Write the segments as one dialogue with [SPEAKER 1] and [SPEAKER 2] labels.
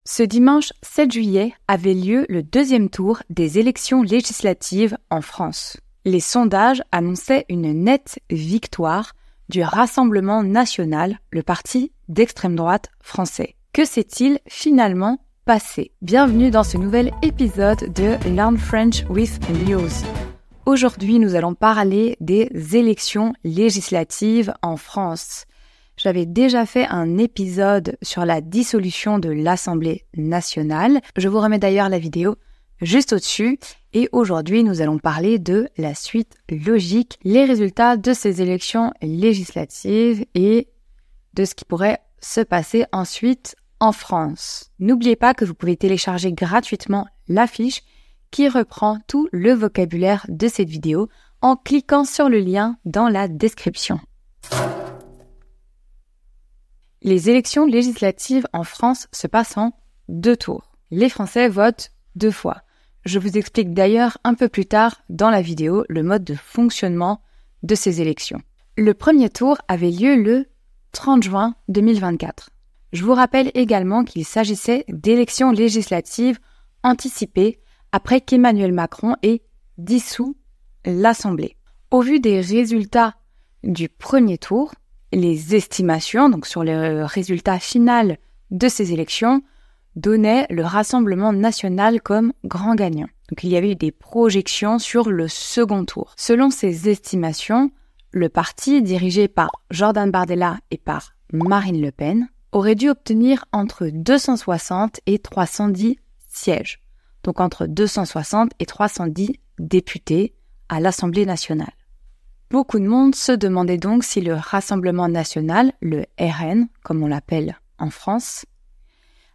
[SPEAKER 1] Ce dimanche 7 juillet avait lieu le deuxième tour des élections législatives en France. Les sondages annonçaient une nette victoire du Rassemblement national, le parti d'extrême droite français. Que s'est-il finalement passé? Bienvenue dans ce nouvel épisode de Learn French with News. Aujourd'hui, nous allons parler des élections législatives en France. J'avais déjà fait un épisode sur la dissolution de l'Assemblée nationale. Je vous remets d'ailleurs la vidéo juste au-dessus. Et aujourd'hui, nous allons parler de la suite logique, les résultats de ces élections législatives et de ce qui pourrait se passer ensuite en France. N'oubliez pas que vous pouvez télécharger gratuitement la fiche qui reprend tout le vocabulaire de cette vidéo en cliquant sur le lien dans la description. Les élections législatives en France se passent en 2 tours. Les Français votent 2 fois. Je vous explique d'ailleurs un peu plus tard dans la vidéo le mode de fonctionnement de ces élections. Le premier tour avait lieu le 30 juin 2024. Je vous rappelle également qu'il s'agissait d'élections législatives anticipées après qu'Emmanuel Macron ait dissous l'Assemblée. Au vu des résultats du premier tour, les estimations, donc sur le résultat final de ces élections, donnaient le Rassemblement national comme grand gagnant. Donc il y avait eu des projections sur le second tour. Selon ces estimations, le parti dirigé par Jordan Bardella et par Marine Le Pen aurait dû obtenir entre 260 et 310 sièges. Donc entre 260 et 310 députés à l'Assemblée nationale. Beaucoup de monde se demandait donc si le Rassemblement national, le RN, comme on l'appelle en France,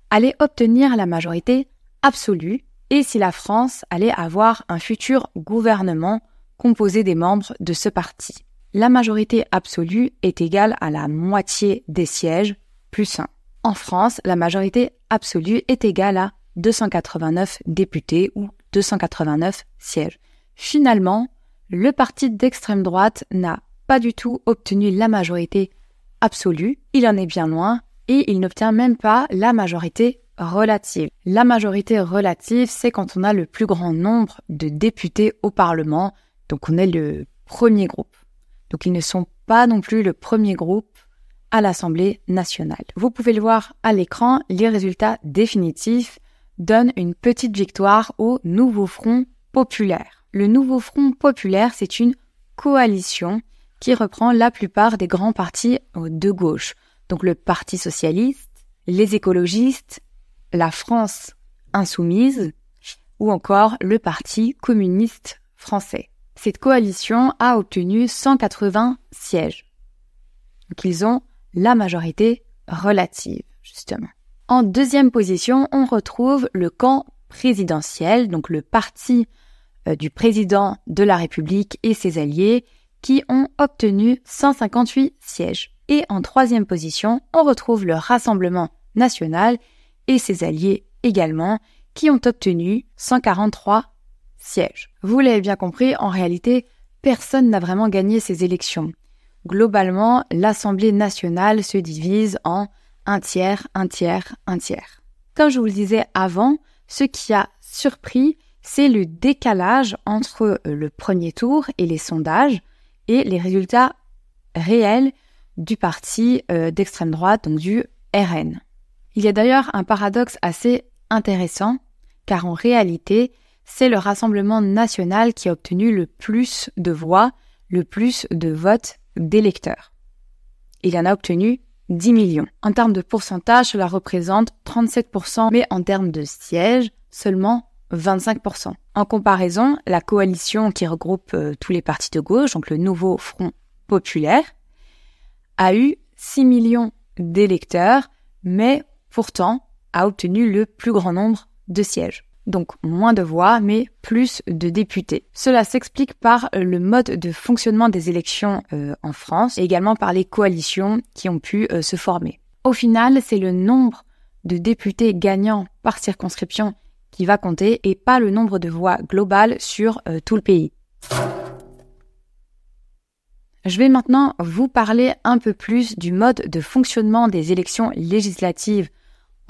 [SPEAKER 1] allait obtenir la majorité absolue et si la France allait avoir un futur gouvernement composé des membres de ce parti. La majorité absolue est égale à la moitié des sièges plus 1. En France, la majorité absolue est égale à 289 députés ou 289 sièges. Finalement, le parti d'extrême droite n'a pas du tout obtenu la majorité absolue, il en est bien loin, et il n'obtient même pas la majorité relative. La majorité relative, c'est quand on a le plus grand nombre de députés au Parlement, donc on est le premier groupe. Donc ils ne sont pas non plus le premier groupe à l'Assemblée nationale. Vous pouvez le voir à l'écran, les résultats définitifs donnent une petite victoire au Nouveau Front populaire. Le Nouveau Front populaire, c'est une coalition qui reprend la plupart des grands partis de gauche. Donc le Parti socialiste, les écologistes, la France insoumise ou encore le Parti communiste français. Cette coalition a obtenu 180 sièges. Donc ils ont la majorité relative, justement. En deuxième position, on retrouve le camp présidentiel, donc le parti du président de la République et ses alliés qui ont obtenu 158 sièges. Et en troisième position, on retrouve le Rassemblement national et ses alliés également qui ont obtenu 143 sièges. Vous l'avez bien compris, en réalité, personne n'a vraiment gagné ces élections. Globalement, l'Assemblée nationale se divise en un tiers, un tiers, un tiers. Comme je vous le disais avant, ce qui a surpris, c'est le décalage entre le premier tour et les sondages et les résultats réels du parti d'extrême droite, donc du RN. Il y a d'ailleurs un paradoxe assez intéressant, car en réalité, c'est le Rassemblement national qui a obtenu le plus de voix, le plus de votes d'électeurs. Il en a obtenu 10 millions. En termes de pourcentage, cela représente 37%, mais en termes de sièges, seulement 25%. En comparaison, la coalition qui regroupe tous les partis de gauche, donc le Nouveau Front populaire, a eu 6 millions d'électeurs, mais pourtant a obtenu le plus grand nombre de sièges. Donc moins de voix, mais plus de députés. Cela s'explique par le mode de fonctionnement des élections en France et également par les coalitions qui ont pu se former. Au final, c'est le nombre de députés gagnants par circonscription qui va compter et pas le nombre de voix globales sur tout le pays. Je vais maintenant vous parler un peu plus du mode de fonctionnement des élections législatives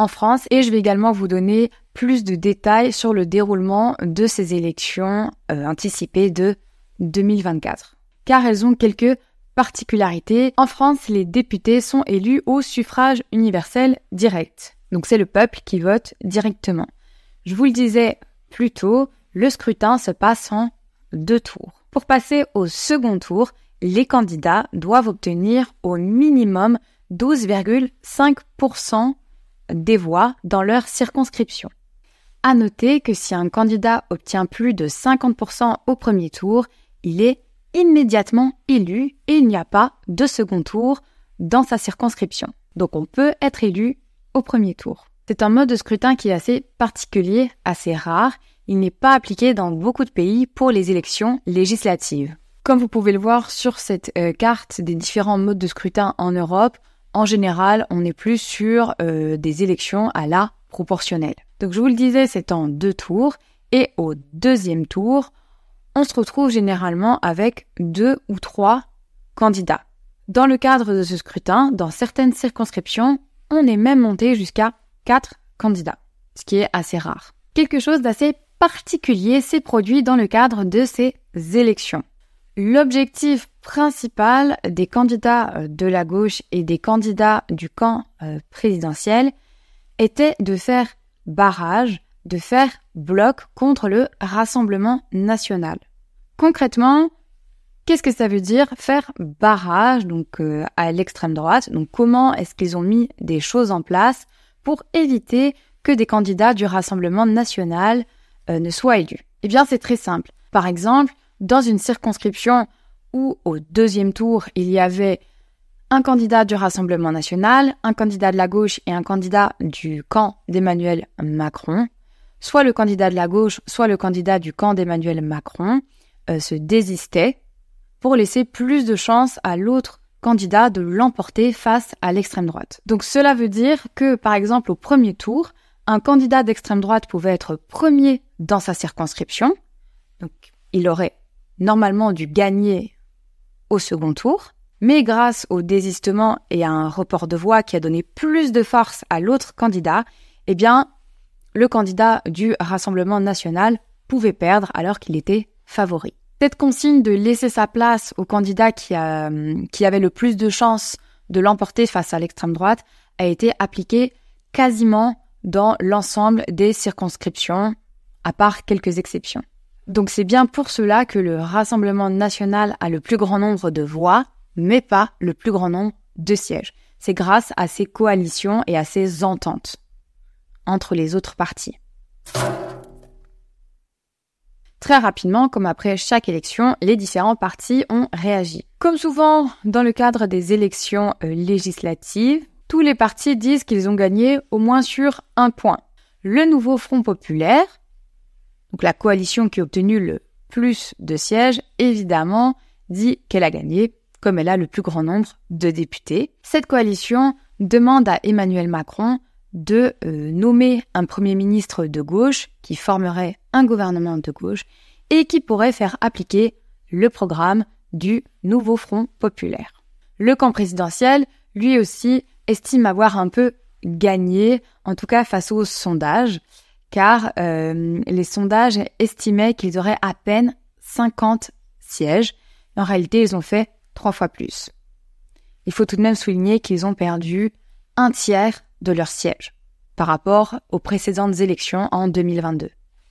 [SPEAKER 1] en France et je vais également vous donner plus de détails sur le déroulement de ces élections anticipées de 2024. Car elles ont quelques particularités. En France, les députés sont élus au suffrage universel direct. Donc c'est le peuple qui vote directement. Je vous le disais plus tôt, le scrutin se passe en 2 tours. Pour passer au second tour, les candidats doivent obtenir au minimum 12,5% des voix dans leur circonscription. À noter que si un candidat obtient plus de 50% au premier tour, il est immédiatement élu et il n'y a pas de second tour dans sa circonscription. Donc on peut être élu au premier tour. C'est un mode de scrutin qui est assez particulier, assez rare. Il n'est pas appliqué dans beaucoup de pays pour les élections législatives. Comme vous pouvez le voir sur cette carte des différents modes de scrutin en Europe, en général, on est plus sur des élections à la proportionnelle. Donc je vous le disais, c'est en 2 tours et au deuxième tour, on se retrouve généralement avec 2 ou 3 candidats. Dans le cadre de ce scrutin, dans certaines circonscriptions, on est même monté jusqu'à 4 candidats, ce qui est assez rare. Quelque chose d'assez particulier s'est produit dans le cadre de ces élections. L'objectif principal des candidats de la gauche et des candidats du camp présidentiel était de faire barrage, de faire bloc contre le Rassemblement national. Concrètement, qu'est-ce que ça veut dire faire barrage à l'extrême droite? Donc comment est-ce qu'ils ont mis des choses en place pour éviter que des candidats du Rassemblement national ne soient élus? Eh bien, c'est très simple. Par exemple, dans une circonscription où au deuxième tour, il y avait un candidat du Rassemblement national, un candidat de la gauche et un candidat du camp d'Emmanuel Macron, soit le candidat de la gauche, soit le candidat du camp d'Emmanuel Macron se désistait pour laisser plus de chance à l'autre candidat de l'emporter face à l'extrême droite. Donc cela veut dire que, par exemple, au premier tour, un candidat d'extrême droite pouvait être premier dans sa circonscription, donc il aurait normalement dû gagner au second tour, mais grâce au désistement et à un report de voix qui a donné plus de force à l'autre candidat, eh bien, le candidat du Rassemblement national pouvait perdre alors qu'il était favori. Cette consigne de laisser sa place au candidat qui avait le plus de chances de l'emporter face à l'extrême droite a été appliquée quasiment dans l'ensemble des circonscriptions, à part quelques exceptions. Donc c'est bien pour cela que le Rassemblement national a le plus grand nombre de voix, mais pas le plus grand nombre de sièges. C'est grâce à ces coalitions et à ces ententes entre les autres partis. Très rapidement, comme après chaque élection, les différents partis ont réagi. Comme souvent dans le cadre des élections législatives, tous les partis disent qu'ils ont gagné au moins sur un point. Le nouveau Front populaire, donc la coalition qui a obtenu le plus de sièges, évidemment, dit qu'elle a gagné, comme elle a le plus grand nombre de députés. Cette coalition demande à Emmanuel Macron de nommer un Premier ministre de gauche qui formerait un gouvernement de gauche et qui pourrait faire appliquer le programme du nouveau Front populaire. Le camp présidentiel, lui aussi, estime avoir un peu gagné, en tout cas face aux sondages, car les sondages estimaient qu'ils auraient à peine 50 sièges. En réalité, ils ont fait 3 fois plus. Il faut tout de même souligner qu'ils ont perdu un tiers de leurs sièges par rapport aux précédentes élections en 2022.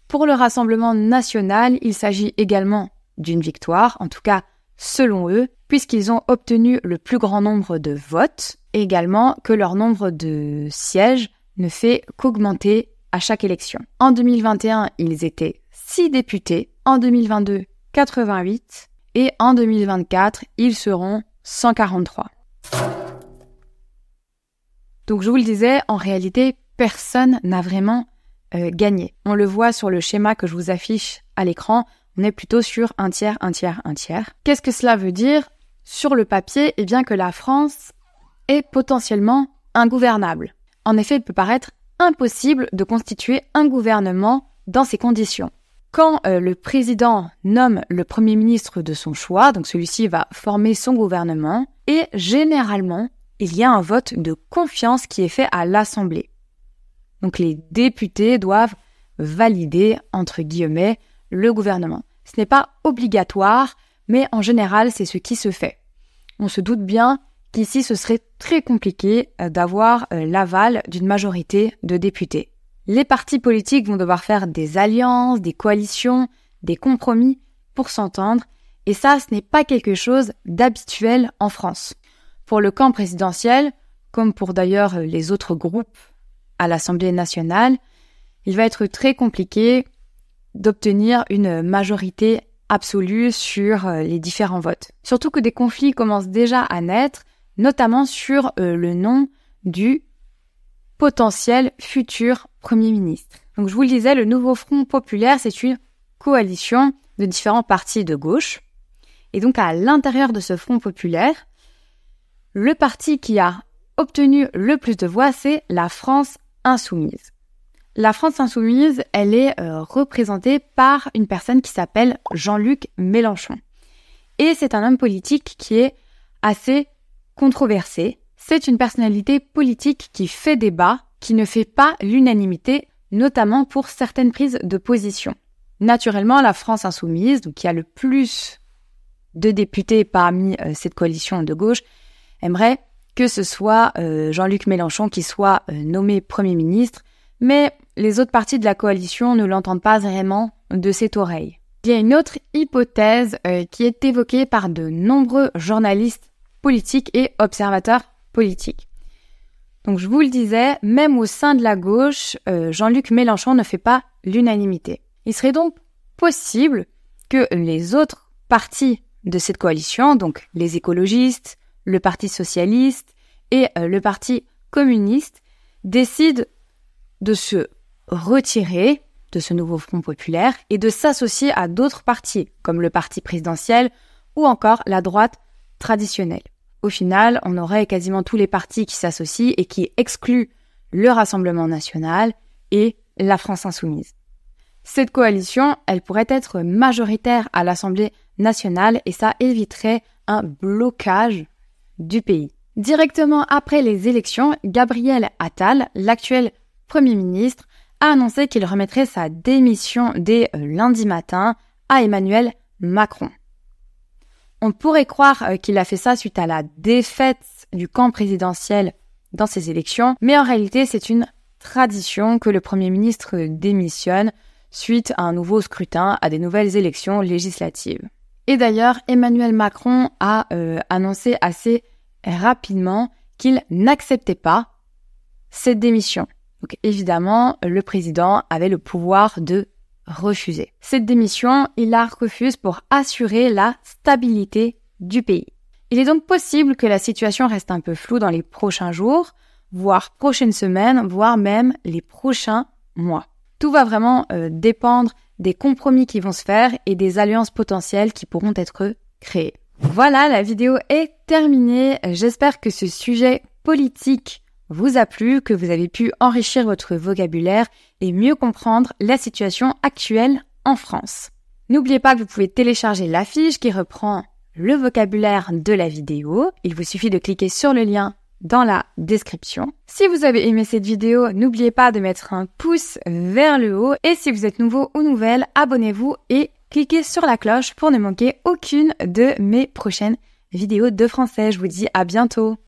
[SPEAKER 1] Pour le Rassemblement national, il s'agit également d'une victoire, en tout cas selon eux, puisqu'ils ont obtenu le plus grand nombre de votes, et également que leur nombre de sièges ne fait qu'augmenter à chaque élection. En 2021, ils étaient 6 députés, en 2022, 88, et en 2024, ils seront 143. Donc je vous le disais, en réalité, personne n'a vraiment gagné. On le voit sur le schéma que je vous affiche à l'écran, on est plutôt sur un tiers, un tiers, un tiers. Qu'est-ce que cela veut dire? Sur le papier, eh bien que la France est potentiellement ingouvernable. En effet, il peut paraître impossible de constituer un gouvernement dans ces conditions. Quand le président nomme le Premier ministre de son choix, donc celui-ci va former son gouvernement, et généralement, il y a un vote de confiance qui est fait à l'Assemblée. Donc les députés doivent valider, entre guillemets, le gouvernement. Ce n'est pas obligatoire, mais en général, c'est ce qui se fait. On se doute bien qu'ici, ce serait très compliqué d'avoir l'aval d'une majorité de députés. Les partis politiques vont devoir faire des alliances, des coalitions, des compromis pour s'entendre, et ça, ce n'est pas quelque chose d'habituel en France. Pour le camp présidentiel, comme pour d'ailleurs les autres groupes à l'Assemblée nationale, il va être très compliqué d'obtenir une majorité absolue sur les différents votes. Surtout que des conflits commencent déjà à naître, notamment sur le nom du potentiel futur Premier ministre. Donc je vous le disais, le nouveau Front populaire, c'est une coalition de différents partis de gauche. Et donc à l'intérieur de ce Front populaire, le parti qui a obtenu le plus de voix, c'est la France insoumise. La France insoumise, elle est représentée par une personne qui s'appelle Jean-Luc Mélenchon. Et c'est un homme politique qui est assez controversé. C'est une personnalité politique qui fait débat, qui ne fait pas l'unanimité, notamment pour certaines prises de position. Naturellement, la France insoumise, donc qui a le plus de députés parmi cette coalition de gauche, aimerait que ce soit Jean-Luc Mélenchon qui soit nommé Premier ministre, mais les autres partis de la coalition ne l'entendent pas vraiment de cette oreille. Il y a une autre hypothèse qui est évoquée par de nombreux journalistes politiques et observateurs politiques. Donc je vous le disais, même au sein de la gauche, Jean-Luc Mélenchon ne fait pas l'unanimité. Il serait donc possible que les autres partis de cette coalition, donc les écologistes, le Parti socialiste et le Parti communiste, décident de se retirer de ce nouveau Front populaire et de s'associer à d'autres partis, comme le parti présidentiel ou encore la droite traditionnelle. Au final, on aurait quasiment tous les partis qui s'associent et qui excluent le Rassemblement national et la France insoumise. Cette coalition, elle pourrait être majoritaire à l'Assemblée nationale et ça éviterait un blocage du pays. Directement après les élections, Gabriel Attal, l'actuel Premier ministre, a annoncé qu'il remettrait sa démission dès lundi matin à Emmanuel Macron. On pourrait croire qu'il a fait ça suite à la défaite du camp présidentiel dans ces élections, mais en réalité, c'est une tradition que le Premier ministre démissionne suite à un nouveau scrutin, à des nouvelles élections législatives. Et d'ailleurs, Emmanuel Macron a annoncé assez rapidement qu'il n'acceptait pas cette démission. Donc évidemment, le président avait le pouvoir de refuser. Cette démission, il la refuse pour assurer la stabilité du pays. Il est donc possible que la situation reste un peu floue dans les prochains jours, voire prochaines semaines, voire même les prochains mois. Tout va vraiment dépendre des compromis qui vont se faire et des alliances potentielles qui pourront être créées. Voilà, la vidéo est terminée. J'espère que ce sujet politique vous a plu, que vous avez pu enrichir votre vocabulaire et mieux comprendre la situation actuelle en France. N'oubliez pas que vous pouvez télécharger la fiche qui reprend le vocabulaire de la vidéo. Il vous suffit de cliquer sur le lien dans la description. Si vous avez aimé cette vidéo, n'oubliez pas de mettre un pouce vers le haut. Et si vous êtes nouveau ou nouvelle, abonnez-vous et cliquez sur la cloche pour ne manquer aucune de mes prochaines vidéos de français. Je vous dis à bientôt.